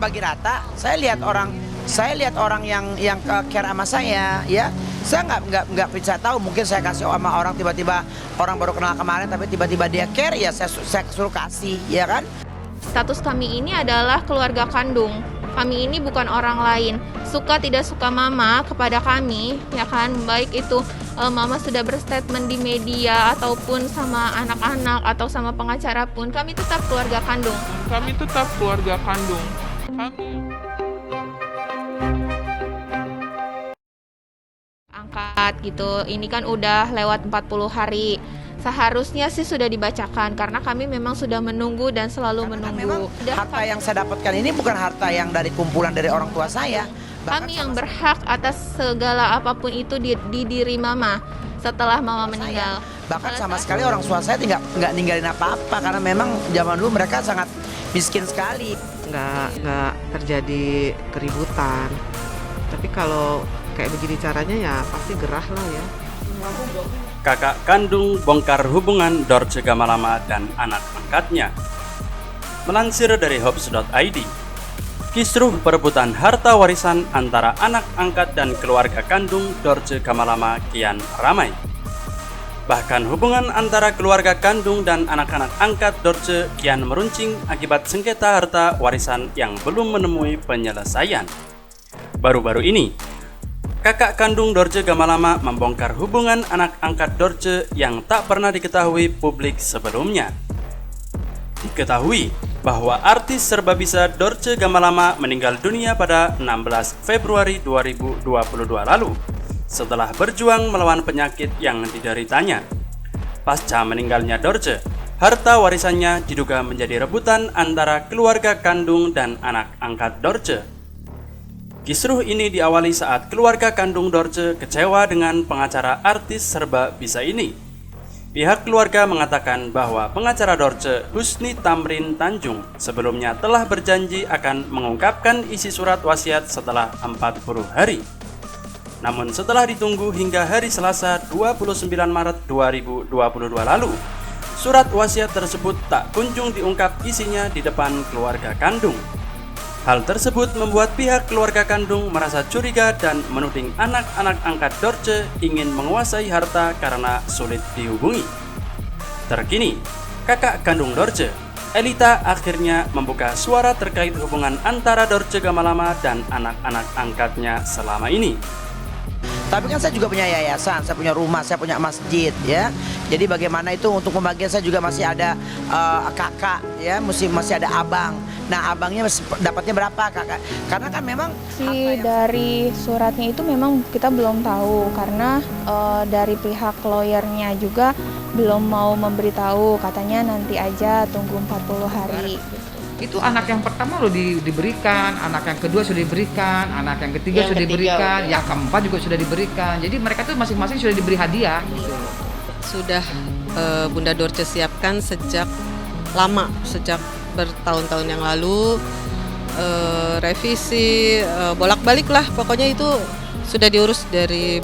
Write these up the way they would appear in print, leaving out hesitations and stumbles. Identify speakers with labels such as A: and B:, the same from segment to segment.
A: bagi rata. Saya lihat orang yang care sama saya, ya. Saya nggak bisa tahu, mungkin saya kasih sama orang, tiba-tiba orang baru kenal kemarin tapi tiba-tiba dia care, ya saya suruh kasih, ya kan?
B: Status kami ini adalah keluarga kandung. Kami ini bukan orang lain. Suka tidak suka mama kepada kami, ya kan? Baik itu mama sudah berstatement di media ataupun sama anak-anak atau sama pengacara pun, kami tetap keluarga kandung.
C: Kami tetap keluarga kandung. Kami
B: Angkat gitu. Ini kan udah lewat 40 hari. Seharusnya sih sudah dibacakan karena kami memang sudah menunggu dan selalu
A: Karena
B: menunggu.
A: memang harta yang saya dapatkan ini bukan harta yang dari kumpulan dari orang tua saya.
B: Kami yang berhak atas segala apapun itu di diri mama setelah mama meninggal.
A: Bahkan sama sekali orang tua saya nggak ninggalin apa-apa, karena memang zaman dulu mereka sangat miskin sekali.
D: Nggak terjadi keributan. Tapi kalau kayak begini caranya ya pasti gerah lah ya.
E: Kakak kandung bongkar hubungan Dorce Gamalama dan anak angkatnya. Melansir dari Hops.id, kisruh perebutan harta warisan antara anak angkat dan keluarga kandung Dorce Gamalama kian ramai. Bahkan hubungan antara keluarga kandung dan anak-anak angkat Dorce kian meruncing akibat sengketa harta warisan yang belum menemui penyelesaian. Baru-baru ini, kakak kandung Dorce Gamalama membongkar hubungan anak angkat Dorce yang tak pernah diketahui publik sebelumnya. Diketahui bahwa artis serbabisa Dorce Gamalama meninggal dunia pada 16 Februari 2022 lalu setelah berjuang melawan penyakit yang dideritanya. Pasca meninggalnya Dorce, harta warisannya diduga menjadi rebutan antara keluarga kandung dan anak angkat Dorce. Kisruh ini diawali saat keluarga kandung Dorce kecewa dengan pengacara artis serba bisa ini. Pihak keluarga mengatakan bahwa pengacara Dorce, Husni Tamrin Tanjung, sebelumnya telah berjanji akan mengungkapkan isi surat wasiat setelah 40 hari. Namun setelah ditunggu hingga hari Selasa 29 Maret 2022 lalu, surat wasiat tersebut tak kunjung diungkap isinya di depan keluarga kandung. Hal tersebut membuat pihak keluarga kandung merasa curiga dan menuding anak-anak angkat Dorce ingin menguasai harta karena sulit dihubungi. Terkini, kakak kandung Dorce, Elita, akhirnya membuka suara terkait hubungan antara Dorce Gamalama dan anak-anak angkatnya selama ini.
A: Tapi kan saya juga punya yayasan, saya punya rumah, saya punya masjid, ya. Jadi bagaimana itu untuk pembagian, saya juga masih ada kakak, ya, masih ada abang. Nah, abangnya dapatnya berapa, kakak? Karena kan memang
B: Dari suratnya itu memang kita belum tahu karena dari pihak lawyernya juga belum mau memberitahu, katanya nanti aja tunggu 40 hari.
F: Itu anak yang pertama loh diberikan, anak yang kedua sudah diberikan, anak yang ketiga sudah diberikan, yang keempat juga sudah diberikan. Jadi mereka tuh masing-masing sudah diberi hadiah. Gitu.
G: Sudah Bunda Dorce siapkan sejak lama, sejak bertahun-tahun yang lalu, revisi, bolak-balik lah, pokoknya itu sudah diurus dari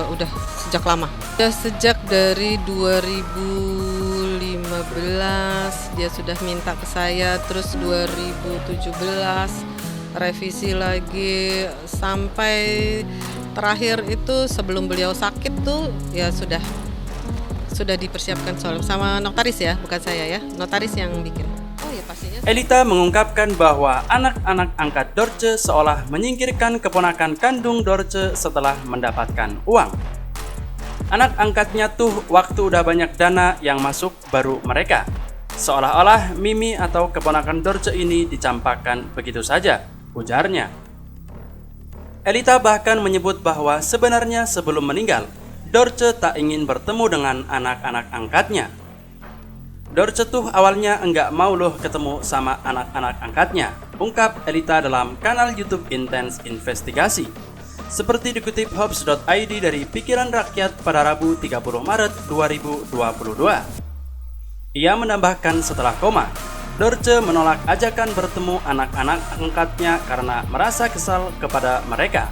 G: udah sejak lama. Sudah sejak dari 2015 dia sudah minta ke saya, terus 2017 revisi lagi sampai terakhir itu sebelum beliau sakit tuh ya sudah dipersiapkan sama notaris ya, bukan saya ya, notaris yang bikin. Oh ya pastinya.
E: Elita mengungkapkan bahwa anak-anak angkat Dorce seolah menyingkirkan keponakan kandung Dorce setelah mendapatkan uang. Anak angkatnya tuh waktu udah banyak dana yang masuk baru mereka. Seolah-olah Mimi atau keponakan Dorce ini dicampakkan begitu saja, ujarnya. Elita bahkan menyebut bahwa sebenarnya sebelum meninggal, Dorce tak ingin bertemu dengan anak-anak angkatnya. Dorce tuh awalnya enggak mau loh ketemu sama anak-anak angkatnya, ungkap Elita dalam kanal YouTube Intense Investigasi. Seperti dikutip Hops.id dari Pikiran Rakyat pada Rabu 30 Maret 2022. Ia menambahkan setelah koma, Dorce menolak ajakan bertemu anak-anak angkatnya karena merasa kesal kepada mereka.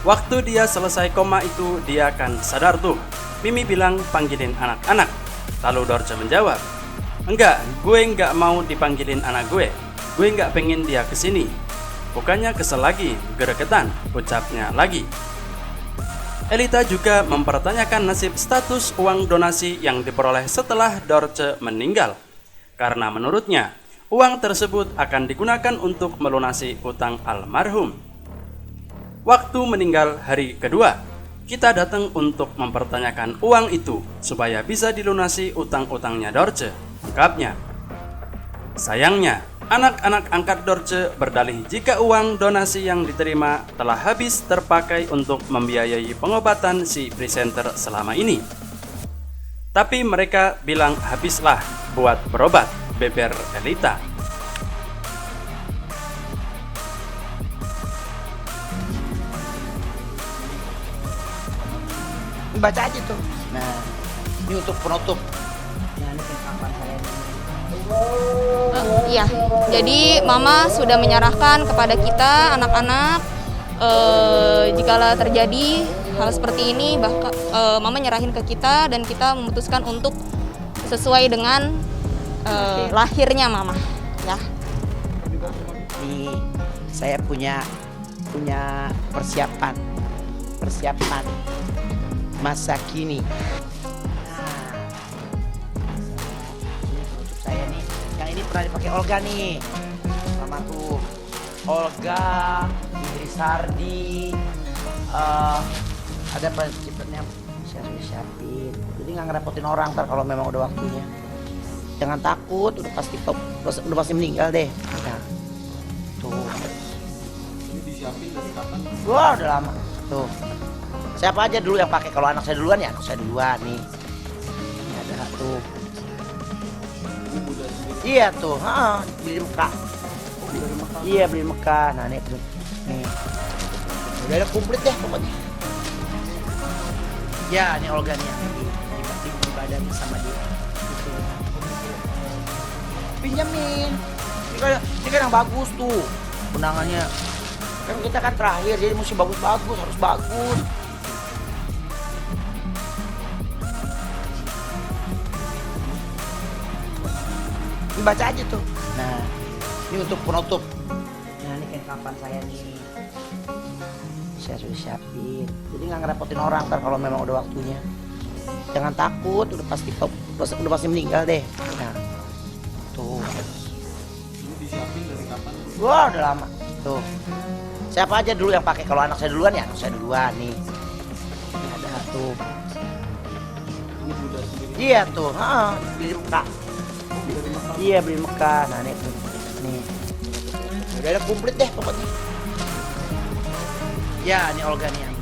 E: Waktu dia selesai koma itu dia akan sadar tuh. Mimi bilang panggilin anak-anak. Lalu Dorce menjawab, enggak, gue enggak mau dipanggilin anak gue. gue nggak pengen dia kesini. Bukannya kesel lagi, gregetan, ucapnya lagi. Elita juga mempertanyakan nasib status uang donasi yang diperoleh setelah Dorce meninggal. Karena menurutnya, uang tersebut akan digunakan untuk melunasi utang almarhum. Waktu meninggal hari kedua, kita datang untuk mempertanyakan uang itu supaya bisa dilunasi utang-utangnya Dorce, ungkapnya. Sayangnya, anak-anak angkat Dorce berdalih jika uang donasi yang diterima telah habis terpakai untuk membiayai pengobatan si presenter selama ini. Tapi mereka bilang habislah buat berobat, beber Elita.
A: Baca aja tuh. Nah, ini untuk penutup. Nah, ini kapan saya ini.
H: Iya, jadi Mama sudah menyerahkan kepada kita anak-anak jikalau terjadi hal seperti ini, bahkan Mama nyerahin ke kita dan kita memutuskan untuk sesuai dengan lahirnya Mama, ya.
A: Nih, saya punya persiapan masa kini. Untuk saya nih, yang ini pernah dipakai Olga nih, sama tuh Olga, Idris Sardi, ada penciptanya saya siapin. Jadi nggak ngerepotin orang ntar kalau memang udah waktunya. Jangan takut, udah pasti meninggal deh. Nah, tuh. Ini disiapin dari kapan? Wah, udah lama. Tuh. Siapa aja dulu yang pakai? Kalau anak saya duluan ya anak saya duluan nih. Ini ada tuh. Iya tuh, beli di Mekah. Iya beli di Mekah. Nah nih, udah ada komplit deh pokoknya. Ya ini Olga nih yang di badannya sama dia. Pinjamin. Ini kan yang bagus tuh undangannya. Kan kita kan terakhir jadi mesti bagus-bagus, harus bagus. Baca aja tuh. Nah, ini untuk penutup. Nah, ini kayak kapan saya nih. Saya sudah siapin. Jadi nggak ngerepotin orang ntar kalau memang udah waktunya. Jangan takut, udah pasti meninggal deh. Nah, tuh. Ini disiapin dari kapan? Wah, udah lama. Tuh. Siapa aja dulu yang pakai? Kalau anak saya duluan ya anak saya duluan nih. Ini ada tuh. Ini Buddha sendiri. Iya tuh, beli di Mekah. Iya beli Mekah. Nah nih udah ada komplit deh pokoknya. Ya ini Olga nih yang